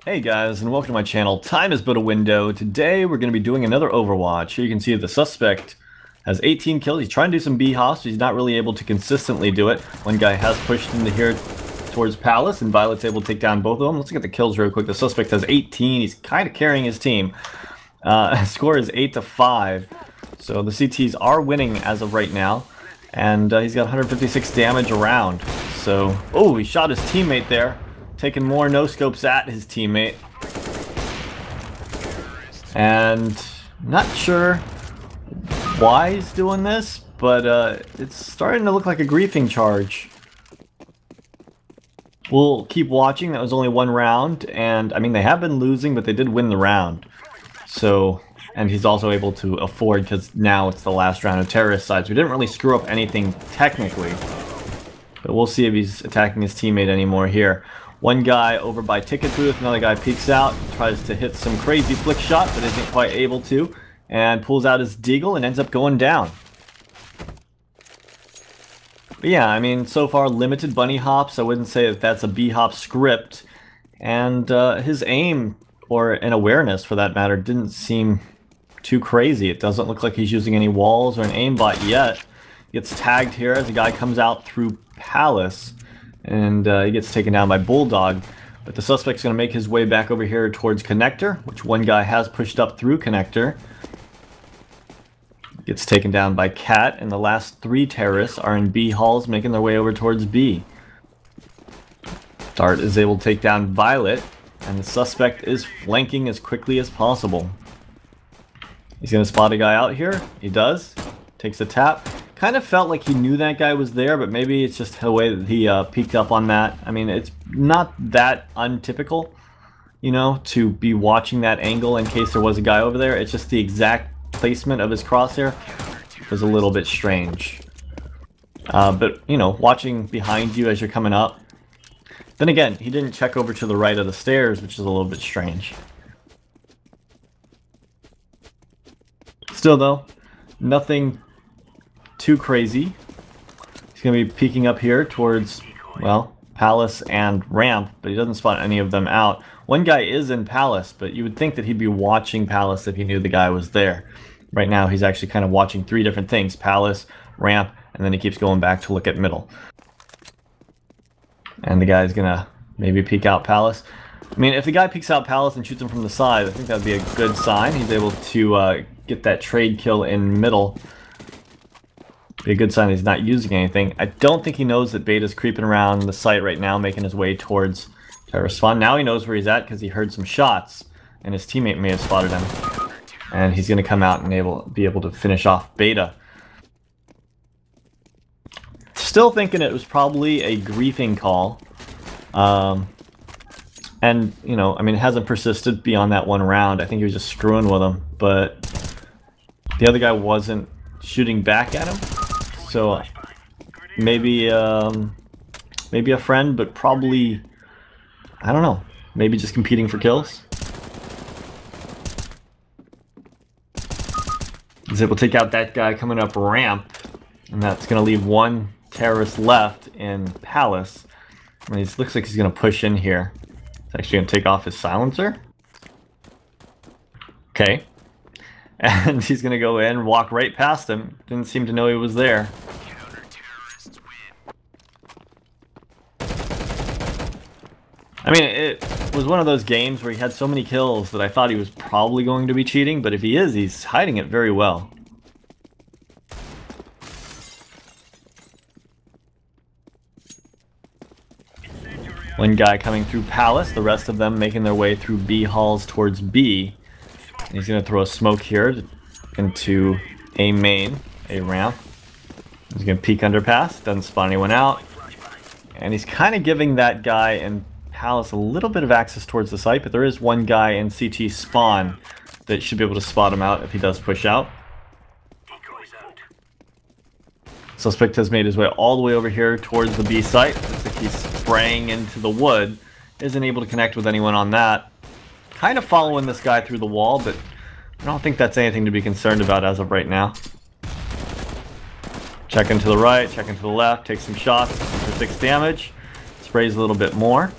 Hey guys, and welcome to my channel. Time is but a window. Today we're going to be doing another Overwatch. Here you can see the suspect has 18 kills. He's trying to do some B-hops, but he's not really able to consistently do it. One guy has pushed into here towards Palace, and Violet's able to take down both of them. Let's look at the kills real quick. The suspect has 18. He's kind of carrying his team. Score is 8-5. So the CTs are winning as of right now. And he's got 156 damage around. So, oh, he shot his teammate there. Taking more no-scopes at his teammate. And not sure why he's doing this, but it's starting to look like a griefing charge. We'll keep watching. That was only one round, and I mean they have been losing, but they did win the round. So, and he's also able to afford, because now it's the last round of terrorist sides. We didn't really screw up anything technically, but we'll see if he's attacking his teammate anymore here. One guy over by ticket booth, another guy peeks out, tries to hit some crazy flick shot, but isn't quite able to, and pulls out his deagle and ends up going down. But yeah, I mean, so far limited bunny hops. I wouldn't say that that's a B-hop script, and his aim, or an awareness for that matter, didn't seem too crazy. It doesn't look like he's using any walls or an aimbot yet. Gets tagged here as a guy comes out through Palace. And he gets taken down by Bulldog. But the suspect's going to make his way back over here towards Connector, which one guy has pushed up through Connector. Gets taken down by Cat, and the last three terrorists are in B halls making their way over towards B. Dart is able to take down Violet, and the suspect is flanking as quickly as possible. He's going to spot a guy out here. He does. Takes a tap. Kind of felt like he knew that guy was there, but maybe it's just the way that he peeked up on that. I mean, it's not that untypical, you know, to be watching that angle in case there was a guy over there. It's just the exact placement of his crosshair was a little bit strange. But, you know, watching behind you as you're coming up. Then again, he didn't check over to the right of the stairs, which is a little bit strange. Still, though, nothing too crazy. He's going to be peeking up here towards, well, Palace and Ramp, but he doesn't spot any of them out. One guy is in Palace, but you would think that he'd be watching Palace if he knew the guy was there. Right now, he's actually kind of watching three different things: Palace, Ramp, and then he keeps going back to look at middle. And the guy's going to maybe peek out Palace. I mean, if the guy peeks out Palace and shoots him from the side, I think that would be a good sign. He's able to get that trade kill in middle. Be a good sign that he's not using anything. I don't think he knows that Beta's creeping around the site right now, making his way towards terrorist spawn. Now he knows where he's at because he heard some shots, and his teammate may have spotted him. And he's going to come out and be able to finish off Beta. Still thinking it was probably a griefing call. And, you know, I mean, it hasn't persisted beyond that one round. I think he was just screwing with him. But the other guy wasn't shooting back at him. So maybe maybe a friend, but probably, I don't know, maybe just competing for kills. He's able to take out that guy coming up Ramp, and that's going to leave one terrorist left in Palace. And he looks like he's going to push in here. He's actually going to take off his silencer. Okay. And he's going to go in and walk right past him. Didn't seem to know he was there. I mean, it was one of those games where he had so many kills that I thought he was probably going to be cheating, but if he is, he's hiding it very well. One guy coming through Palace, the rest of them making their way through B halls towards B. He's going to throw a smoke here into A main, A ramp. He's going to peek underpass, doesn't spot anyone out. And he's kind of giving that guy in Palace a little bit of access towards the site, but there is one guy in CT spawn that should be able to spot him out if he does push out. Suspect has made his way all the way over here towards the B site. Looks like he's spraying into the wood. Isn't able to connect with anyone on that. Kind of following this guy through the wall, but I don't think that's anything to be concerned about as of right now. Checking to the right, checking to the left, takes some shots for 6 damage. Sprays a little bit more.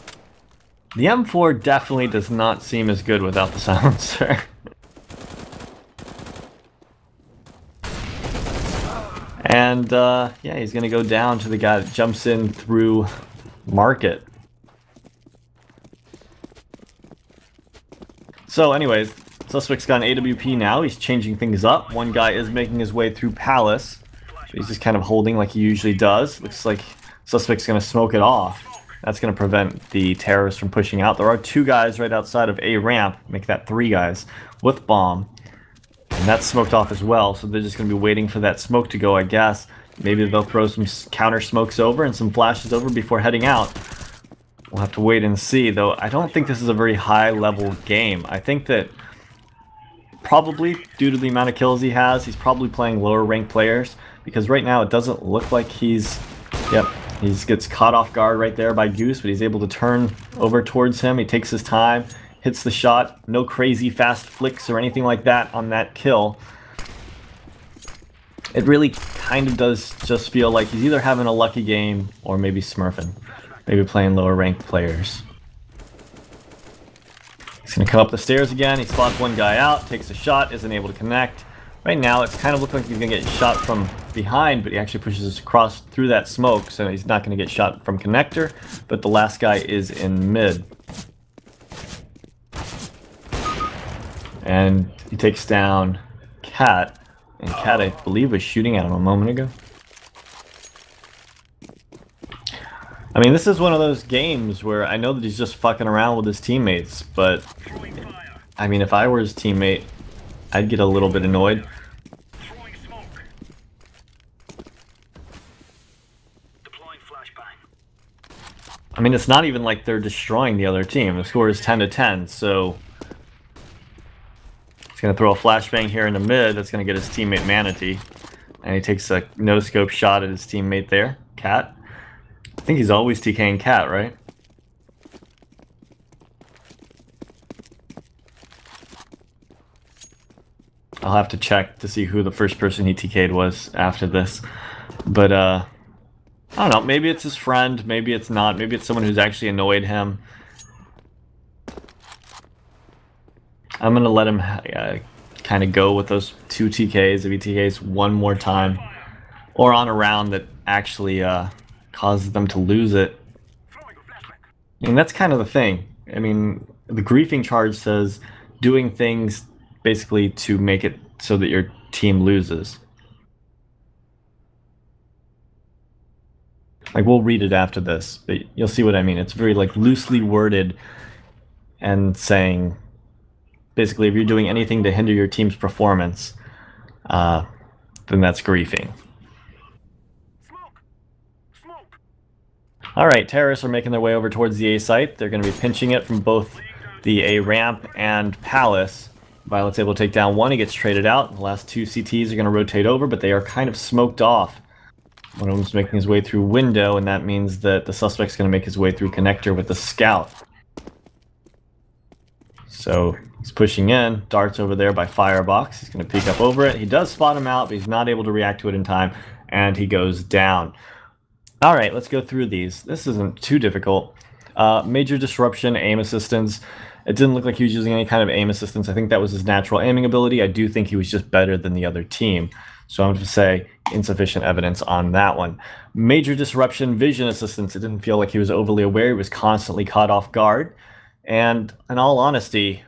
The M4 definitely does not seem as good without the silencer. And yeah, he's gonna go down to the guy that jumps in through market. So anyways, suspect's got an AWP now. He's changing things up. One guy is making his way through Palace. So he's just kind of holding like he usually does. Looks like suspect's gonna smoke it off. That's gonna prevent the terrorists from pushing out. There are 2 guys right outside of A ramp. Make that 3 guys with bomb. And that's smoked off as well, so they're just going to be waiting for that smoke to go, I guess. Maybe they'll throw some counter smokes over and some flashes over before heading out. We'll have to wait and see, though I don't think this is a very high-level game. I think that probably, due to the amount of kills he has, he's probably playing lower-ranked players, because right now it doesn't look like he's... Yep, he gets caught off guard right there by Goose, but he's able to turn over towards him. He takes his time. Hits the shot, no crazy fast flicks or anything like that on that kill. It really kind of does just feel like he's either having a lucky game or maybe smurfing. Maybe playing lower ranked players. He's going to come up the stairs again. He spots one guy out, takes a shot, isn't able to connect. Right now it's kind of looking like he's going to get shot from behind, but he actually pushes us across through that smoke, so he's not going to get shot from connector, but the last guy is in mid. And he takes down Cat, and Cat, I believe, was shooting at him a moment ago. I mean, this is one of those games where I know that he's just fucking around with his teammates, but I mean, if I were his teammate, I'd get a little bit annoyed. I mean, it's not even like they're destroying the other team. The score is 10-10, so he's going to throw a flashbang here in the mid. That's going to get his teammate Manatee. And he takes a no-scope shot at his teammate there, Cat. I think he's always TKing Cat, right? I'll have to check to see who the first person he TK'd was after this. But, I don't know. Maybe it's his friend. Maybe it's not. Maybe it's someone who's actually annoyed him. I'm going to let him kind of go with those 2 TKs if he TKs one more time. Or on a round that actually causes them to lose it. And that's kind of the thing. I mean, the griefing charge says doing things basically to make it so that your team loses. Like, we'll read it after this, but you'll see what I mean. It's very, like, loosely worded and saying, basically, if you're doing anything to hinder your team's performance, then that's griefing. Alright, terrorists are making their way over towards the A site. They're going to be pinching it from both the A ramp and Palace. Violet's able to take down one. He gets traded out. The last 2 CTs are going to rotate over, but they are kind of smoked off. One of them's making his way through window, and that means that the suspect's going to make his way through connector with the scout. So he's pushing in. Dart's over there by firebox. He's going to peek up over it. He does spot him out, but he's not able to react to it in time, and he goes down. Alright, let's go through these. This isn't too difficult. Major disruption, aim assistance. It didn't look like he was using any kind of aim assistance. I think that was his natural aiming ability. I do think he was just better than the other team. So I'm going to say insufficient evidence on that one. Major disruption, vision assistance. It didn't feel like he was overly aware. He was constantly caught off guard. And in all honesty,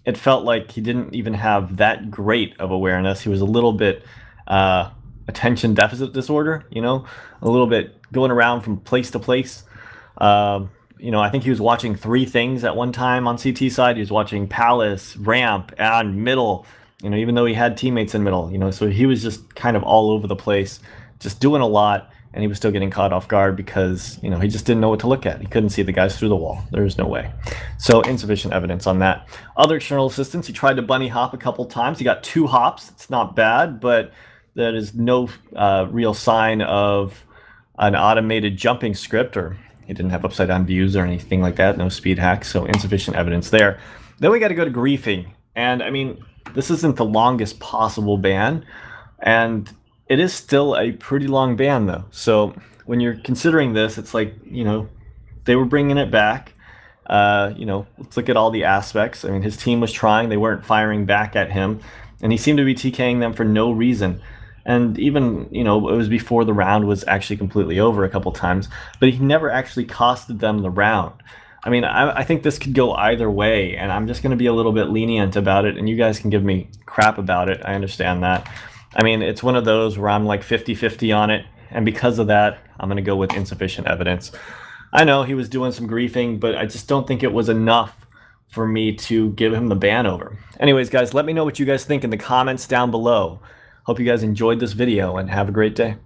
it felt like he didn't even have that great of awareness. He was a little bit attention deficit disorder, you know, a little bit going around from place to place. You know, I think he was watching 3 things at one time on CT side. He was watching Palace, ramp, and middle, you know, even though he had teammates in middle, you know, so he was just kind of all over the place, just doing a lot, and he was still getting caught off guard because, you know, he just didn't know what to look at. He couldn't see the guys through the wall. There was no way. So insufficient evidence on that. Other external assistance, he tried to bunny hop a couple times. He got 2 hops. It's not bad, but that is no real sign of an automated jumping script, or he didn't have upside down views or anything like that. No speed hacks, so insufficient evidence there. Then we got to go to griefing. And I mean, this isn't the longest possible ban, and it is still a pretty long ban though. So when you're considering this, it's like, you know, they were bringing it back, You know, let's look at all the aspects. I mean, his team was trying, they weren't firing back at him, and he seemed to be TKing them for no reason. And even, you know, it was before the round was actually completely over a couple times, but he never actually costed them the round. I mean, I think this could go either way, and I'm just going to be a little bit lenient about it, and you guys can give me crap about it. I understand that. I mean, it's one of those where I'm like 50-50 on it, and because of that, I'm going to go with insufficient evidence. I know he was doing some griefing, but I just don't think it was enough for me to give him the ban over. Anyways, guys, let me know what you guys think in the comments down below. Hope you guys enjoyed this video, and have a great day.